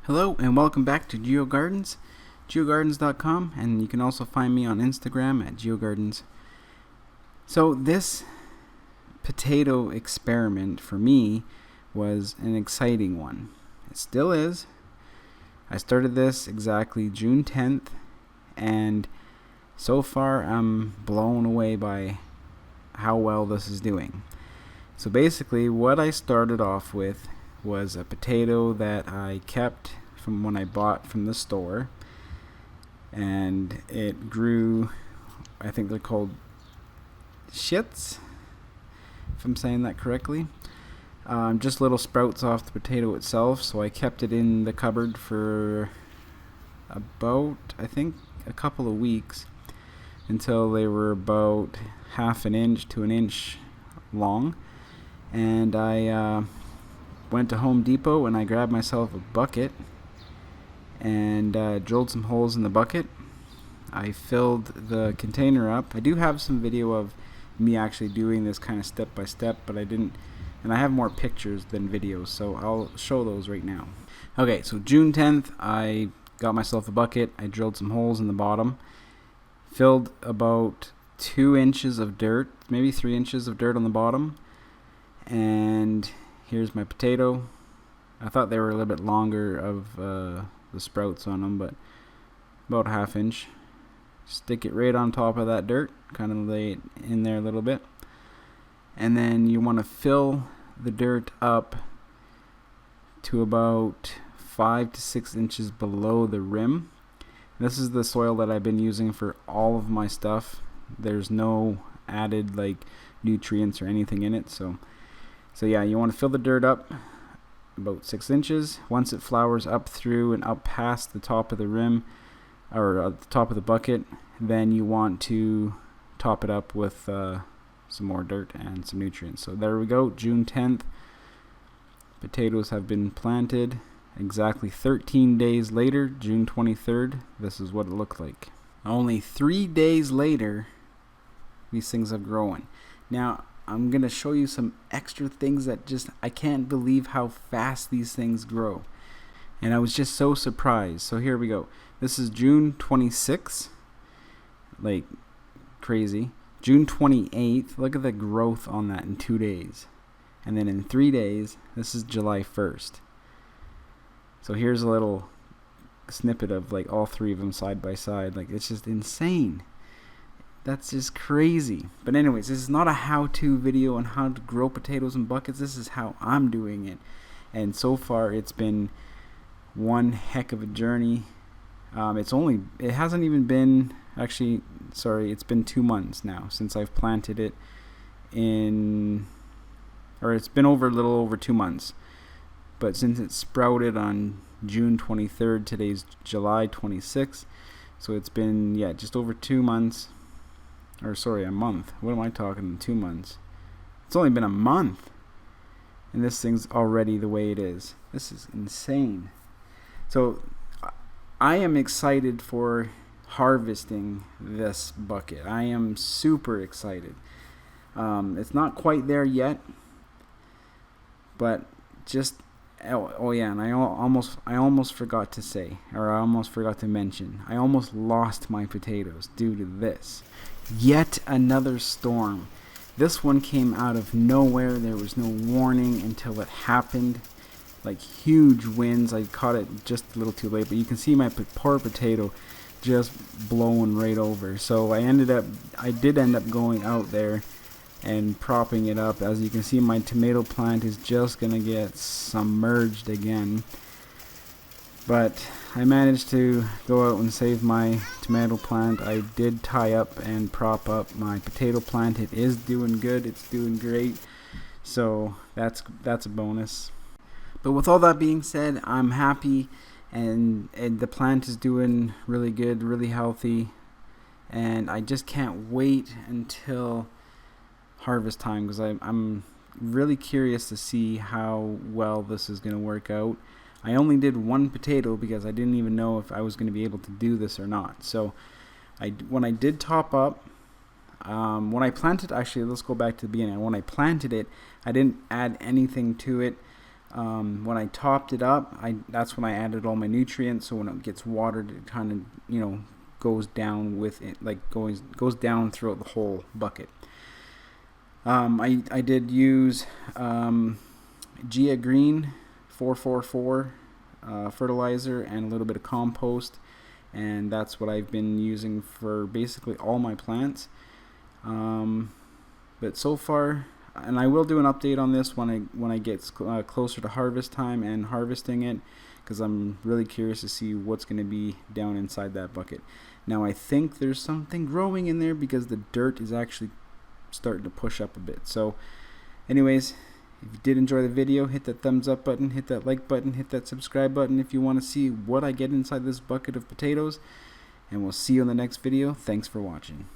Hello and welcome back to GeoGardens, geogardens.com, and you can also find me on Instagram at GeoGardens. So this potato experiment for me was an exciting one. It still is. I started this exactly June 10th, and so far I'm blown away by how well this is doing. So basically what I started off with was a potato that I kept from when I bought from the store, and it grew, I think they're called shits, if I'm saying that correctly. Just little sprouts off the potato itself, so I kept it in the cupboard for about, I think, a couple of weeks until they were about half an inch to an inch long. And I went to Home Depot and I grabbed myself a bucket and drilled some holes in the bucket. I filled the container up. I do have some video of me actually doing this kind of step by step, but I didn't, and I have more pictures than videos, so I'll show those right now. Okay, so June 10th, I got myself a bucket. I drilled some holes in the bottom, filled about 2 inches of dirt, maybe 3 inches of dirt on the bottom, and here's my potato. I thought they were a little bit longer of the sprouts on them, but about a half inch. Stick it right on top of that dirt, kind of lay it in there a little bit, and then you want to fill the dirt up to about 5 to 6 inches below the rim. This is the soil that I've been using for all of my stuff. There's no added like nutrients or anything in it, so yeah, you want to fill the dirt up about 6 inches. Once it flowers up through and up past the top of the rim, or the top of the bucket, then you want to top it up with some more dirt and some nutrients. So there we go, June 10th. Potatoes have been planted. Exactly 13 days later, June 23rd, this is what it looked like. Only 3 days later, these things have grown. Now, I'm going to show you some extra things that I can't believe how fast these things grow. And I was just so surprised. So here we go. This is June 26th. Like crazy. June 28th. Look at the growth on that in 2 days. And then in 3 days, this is July 1st. So here's a little snippet of like all three of them side by side. Like, it's just insane. That's just crazy. But anyways, this is not a how-to video on how to grow potatoes in buckets. This is how I'm doing it. And so far, it's been one heck of a journey. It hasn't even been, actually, sorry, it's been 2 months now since I've planted it it's been a little over 2 months. But since it sprouted on June 23rd, today's July 26th. So it's been, just over 2 months. Or sorry, a month. What am I talking? 2 months. It's only been a month, and this thing's already the way it is. This is insane. So I am excited for harvesting this bucket. I am super excited. It's not quite there yet, but and I almost forgot to say, or I almost forgot to mention, I almost lost my potatoes due to this. Yet another storm. This one came out of nowhere. There was no warning until it happened. Like huge winds. I caught it just a little too late, but you can see my poor potato just blowing right over. So I did end up going out there and propping it up. As you can see, my tomato plant is just gonna get submerged again. But I managed to go out and save my tomato plant. I did tie up and prop up my potato plant. It is doing good. It's doing great. So that's a bonus. But with all that being said, I'm happy, and the plant is doing really good, really healthy, and I just can't wait until harvest time, because I'm really curious to see how well this is going to work out. I only did one potato because I didn't even know if I was going to be able to do this or not. So when I did top up, when I planted, actually let's go back to the beginning. When I planted it, I didn't add anything to it. When I topped it up, that's when I added all my nutrients. So when it gets watered, it kind of goes down with it, like goes down throughout the whole bucket. I did use Gia Green 444 fertilizer and a little bit of compost, and that's what I've been using for basically all my plants. But so far, and I will do an update on this when I get closer to harvest time and harvesting it, because I'm really curious to see what's going to be down inside that bucket. Now I think there's something growing in there because the dirt is actually starting to push up a bit. So anyways, if you did enjoy the video, hit that thumbs up button, hit that like button, hit that subscribe button if you want to see what I get inside this bucket of potatoes, and we'll see you in the next video. Thanks for watching.